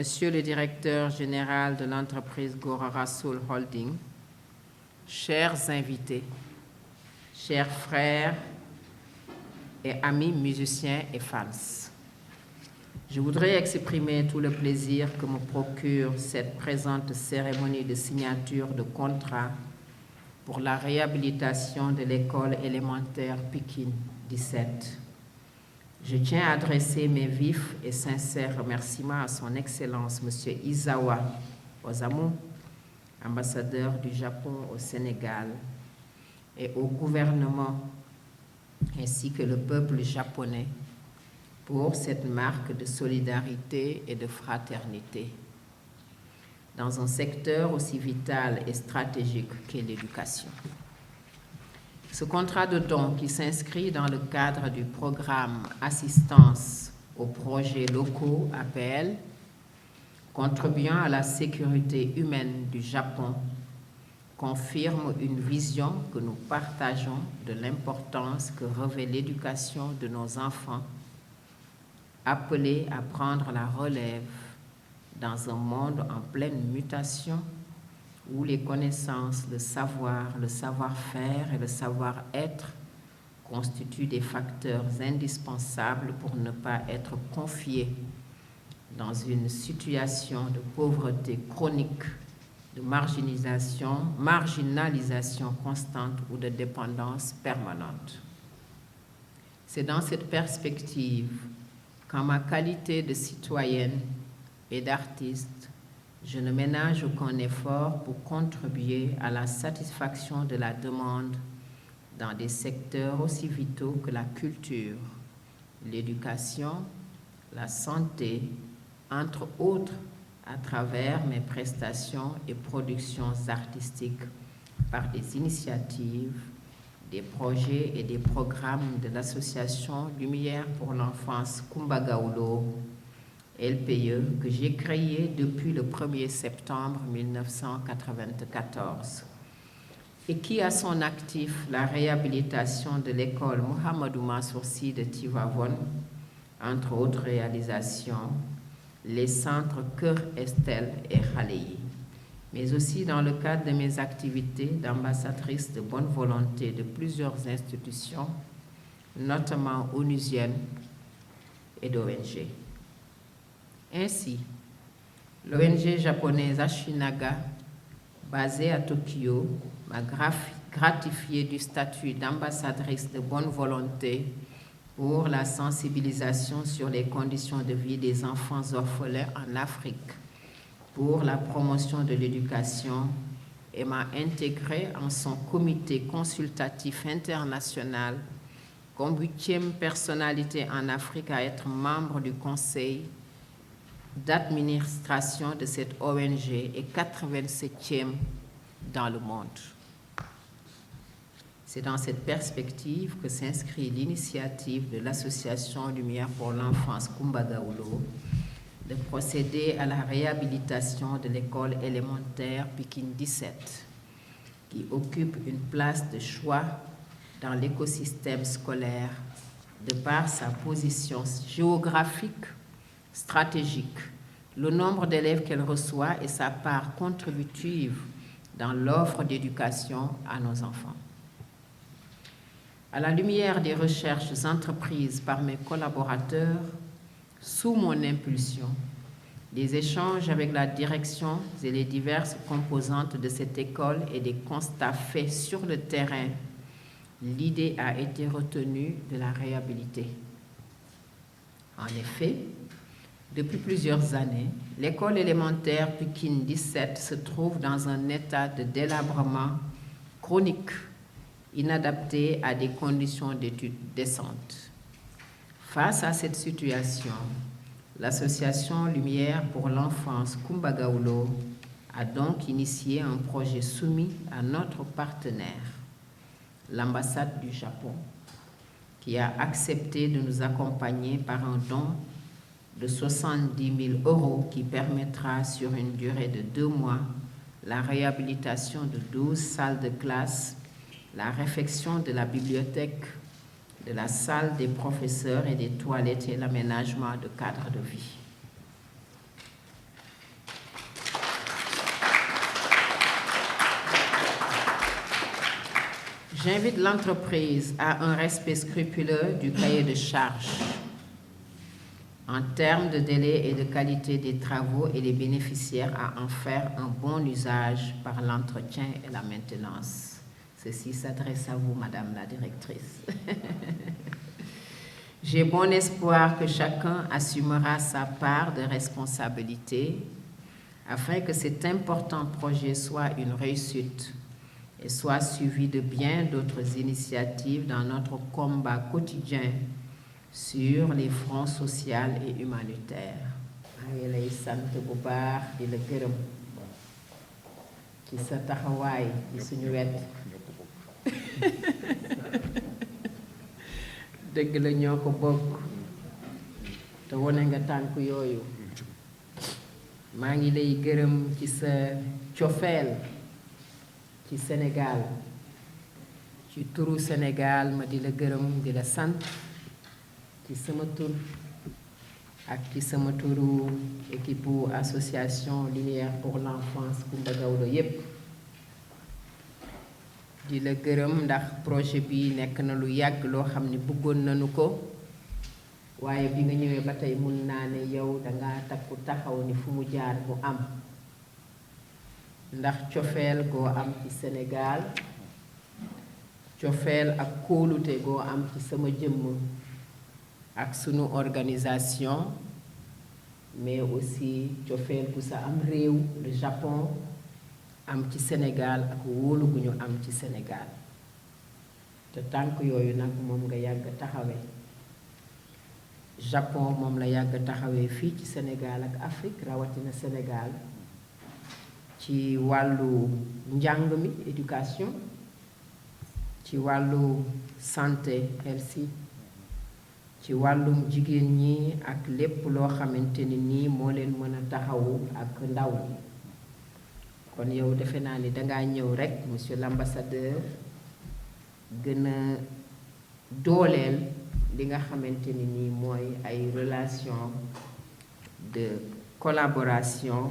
Monsieur le directeur général de l'entreprise Gorara Soul Holding, chers invités, chers frères et amis musiciens et fans, je voudrais exprimer tout le plaisir que me procure cette présente cérémonie de signature de contrat pour la réhabilitation de l'école élémentaire Pikine 17. Je tiens à adresser mes vifs et sincères remerciements à son Excellence, M. Isawa Osamu, ambassadeur du Japon au Sénégal, et au gouvernement ainsi que le peuple japonais pour cette marque de solidarité et de fraternité dans un secteur aussi vital et stratégique qu'est l'éducation. Ce contrat de don qui s'inscrit dans le cadre du programme Assistance aux projets locaux APL, contribuant à la sécurité humaine du Japon, confirme une vision que nous partageons de l'importance que revêt l'éducation de nos enfants, appelés à prendre la relève dans un monde en pleine mutation où les connaissances, le savoir-faire et le savoir-être constituent des facteurs indispensables pour ne pas être confiés dans une situation de pauvreté chronique, de marginalisation constante ou de dépendance permanente. C'est dans cette perspective qu'en ma qualité de citoyenne et d'artiste, je ne ménage aucun effort pour contribuer à la satisfaction de la demande dans des secteurs aussi vitaux que la culture, l'éducation, la santé, entre autres, à travers mes prestations et productions artistiques par des initiatives, des projets et des programmes de l'association Lumière pour l'enfance Kumbagaoulo, LPE, que j'ai créé depuis le 1er septembre 1994 et qui a son actif la réhabilitation de l'école Mohamedou Mansour Sy de Tivaouane, entre autres réalisations, les centres Cœur Estelle et Khaleyi, mais aussi dans le cadre de mes activités d'ambassadrice de bonne volonté de plusieurs institutions, notamment onusiennes et d'ONG. Ainsi, l'ONG japonaise Ashinaga, basée à Tokyo, m'a gratifié du statut d'ambassadrice de bonne volonté pour la sensibilisation sur les conditions de vie des enfants orphelins en Afrique, pour la promotion de l'éducation et m'a intégré en son comité consultatif international comme 8e personnalité en Afrique à être membre du conseil d'administration de cette ONG et 87e dans le monde. C'est dans cette perspective que s'inscrit l'initiative de l'association Lumière pour l'enfance Kumbagaoulo de procéder à la réhabilitation de l'école élémentaire Pikine 17, qui occupe une place de choix dans l'écosystème scolaire de par sa position géographique, stratégique, le nombre d'élèves qu'elle reçoit et sa part contributive dans l'offre d'éducation à nos enfants. À la lumière des recherches entreprises par mes collaborateurs, sous mon impulsion, des échanges avec la direction et les diverses composantes de cette école et des constats faits sur le terrain, l'idée a été retenue de la réhabiliter. En effet, depuis plusieurs années, l'école élémentaire Pikine 17 se trouve dans un état de délabrement chronique, inadapté à des conditions d'études décentes. Face à cette situation, l'association Lumière pour l'enfance Kumbagaoulo a donc initié un projet soumis à notre partenaire, l'ambassade du Japon, qui a accepté de nous accompagner par un don de 70 000 € qui permettra sur une durée de 2 mois la réhabilitation de 12 salles de classe, la réfection de la bibliothèque, de la salle des professeurs et des toilettes et l'aménagement de cadres de vie. J'invite l'entreprise à un respect scrupuleux du cahier de charges en termes de délai et de qualité des travaux et les bénéficiaires à en faire un bon usage par l'entretien et la maintenance. Ceci s'adresse à vous, Madame la Directrice. J'ai bon espoir que chacun assumera sa part de responsabilité afin que cet important projet soit une réussite et soit suivi de bien d'autres initiatives dans notre combat quotidien sur les fronts social et humanitaires. maa ngi lay sant bu baax di la gërëm ci sa taxawaay ci suñu wet dëgg la ñoo ko bokk te wane nga tànk yooyu maa ngi lay gërëm ci sa cofeel ci Sénégal ci turu Sénégal ma di la gërëm di la sant ci sama tur ak ci sama turu équipe association Lumière pour l'enfance Coumba Gawlo yépp di la gërëm ndax projet bi nekk na lu yàgg loo xam ne bëggoon nañu ko waaye bi nga ñëwee ba tey mun naa ne yow danga takku taxaw ni fu mu jaar bu am ndax cofeel goo am ci Sénégal cofeel ak kóolute goo am ci sama jëmm ak sunu organisation mais aussi cofeel gu sa am réew le Japon am ci Sénégal ak wóolu gu ñu am ci Sénégal te tànk yooyu nag moom nga yàgg taxawee Japon moom la yàgg taxawee fii ci Sénégal ak Afrique rawatina Sénégal ci wàllu njàng mi éducation ci wàllu santé healthy ci wàllum jigéen ñi ak lépp loo xamante ni nii moo leen mën a taxawu ak ndaw ñi kon yow defe naa ni dangaa ñëw rekk monsieur l'ambassadeur gën a dooleel li nga xamante ni nii mooy ay relation de collaboration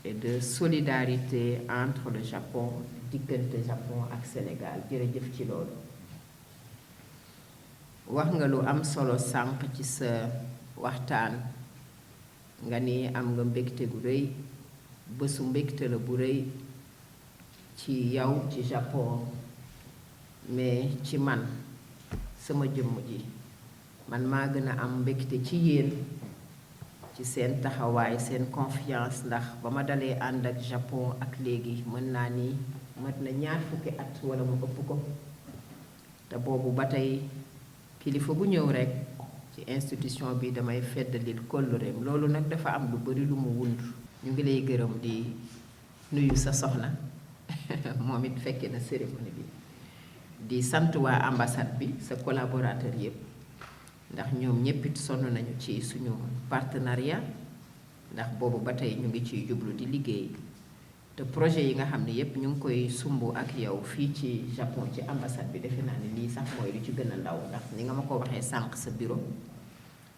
et de solidarité entre le Japon diggante Japon ak Sénégal jërëjëf ci loolu wax nga lu am solo sànq ci sa waxtaan nga ni am nga mbégte gu rëy bésu mbégte la bu rëy ci yow ci Japon mais ci man sama jëmm ji man maa gën a am mbégte ci yéen ci seen taxawaay seen confiance ndax ba ma dalee ànd ak Japon ak léegi mën naa ni mat na 20 at wala mu ëpp ko te boobu ba tey kilifa gu ñëw rekk ci institution bi damay feddalil kóllëreem loolu nag dafa am lu bari lu mu wund ñu ngi lay gërëm di nuyu sa soxna moom it fekke na cérémonie bi di sant waa ambassade bi sa collaborateur yépp ndax ñoom ñépp it sonn nañu ci suñu partenariat ndax boobu ba tey ñu ngi ciy jublu di liggéey te projet yi nga xam ne yépp ñu ngi koy sumb ak yow fii ci Japon ci ambassade bi defe naa ne lii sax mooy lu ci gën a ndaw ndax ni nga ma ko waxee sànq sa bureau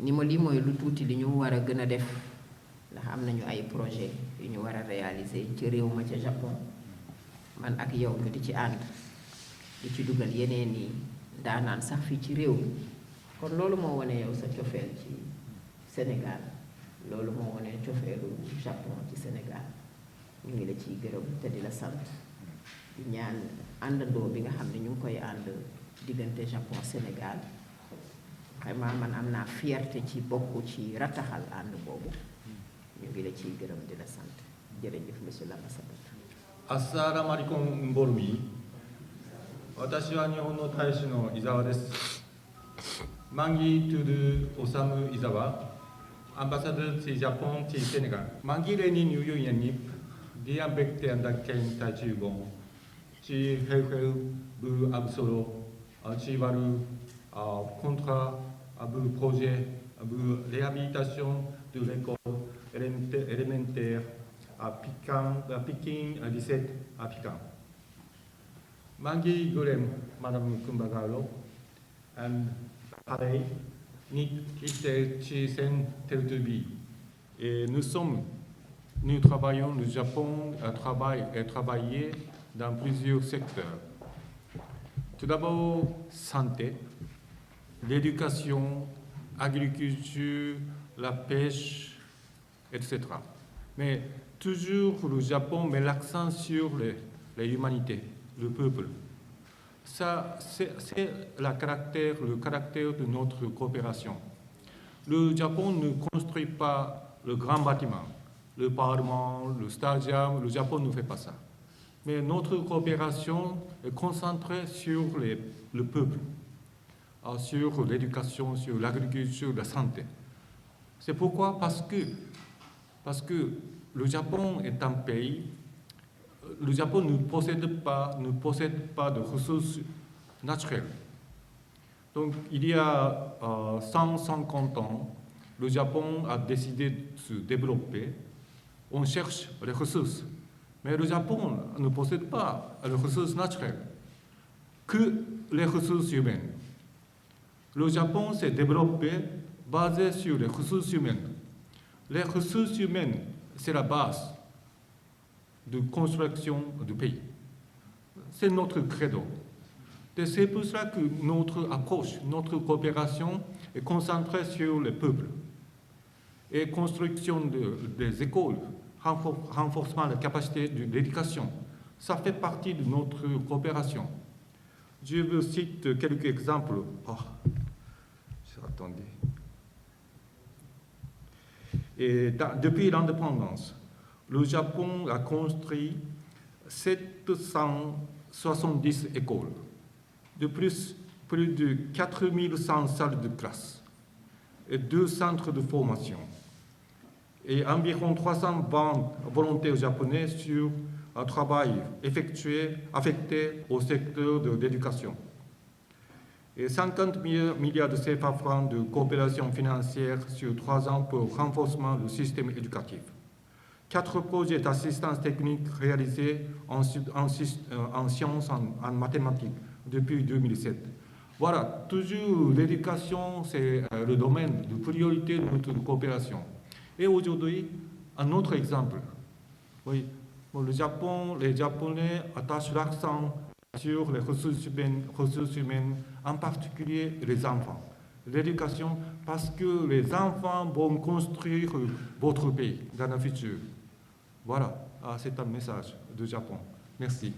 ni ma lii mooy lu tuuti li ñu war a gën a def ndax am nañu ay projet yu ñu war a réaliser ci réew ma ca Japon man ak yow ñu di ci ànd di ci dugal yeneen yi daanaan sax fii ci réew mi kon loolu moo wane yow sa cofeel ci Sénégal loolu moo wane cofeelu Japon ci Sénégal ñu ngi la ciy gërëm te di la sant di ñaan àndandoo bi nga xam ne ñu ngi koy ànd diggante Japon Sénégal vraiment man am naa fierté ci bokk ci rataxal ànd boobu ñu ngi la ciy gërëm di la sant jërëjëf monsieur l'ambassadeur. Assalamu alaikum Mborumi. 私は日本の大使の伊沢です。マンギートゥルオサム伊沢、アンバサダーティジャポンティセネガル。マンギレニニューユニニップ、ディアンベクテアンダケンタチューボン、チヘルヘルブアブソロ、チワルコントラブプロジェブレハビリタションde l'école élémentaire à Pékin 17 à Pékin. Mangi Golem, Madame Coumba Gawlo, and pareil, Chisen Teltubi. Et nous travaillons, le Japon travaille et travaillé dans plusieurs secteurs. Tout d'abord, santé, l'éducation, l'agriculture, la pêche, etc. Mais toujours le Japon met l'accent sur l'humanité, le peuple. Ça, c'est le caractère de notre coopération. Le Japon ne construit pas le grand bâtiment, le parlement, le stadium, le Japon ne fait pas ça. Mais notre coopération est concentrée sur le peuple, sur l'éducation, sur l'agriculture, la santé. C'est pourquoi, parce que le Japon est un pays, le Japon ne possède pas de ressources naturelles. Donc, il y a 150 ans, le Japon a décidé de se développer. On cherche les ressources. Mais le Japon ne possède pas les ressources naturelles, que les ressources humaines. Le Japon s'est développé basé sur les ressources humaines. Les ressources humaines, c'est la base de construction du pays. C'est notre credo. Et c'est pour cela que notre approche, notre coopération est concentrée sur le peuple. Et construction des écoles, renforcement de la capacité de l'éducation, ça fait partie de notre coopération. Je vous cite quelques exemples. Attendez. Et depuis l'indépendance, le Japon a construit 770 écoles. De plus de 4100 salles de classe et 2 centres de formation. Et environ 300 volontaires japonais sur un travail affecté au secteur de l'éducation. Et 50 milliards de CFA francs de coopération financière sur 3 ans pour le renforcement du système éducatif. 4 projets d'assistance technique réalisés en sciences, en mathématiques depuis 2007. Voilà, toujours l'éducation, c'est le domaine de priorité de notre coopération. Et aujourd'hui, un autre exemple. Oui, le Japon, les Japonais attachent l'accent sur les ressources humaines, en particulier les enfants. L'éducation, parce que les enfants vont construire votre pays dans le futur. Voilà, c'est un message du Japon. Merci.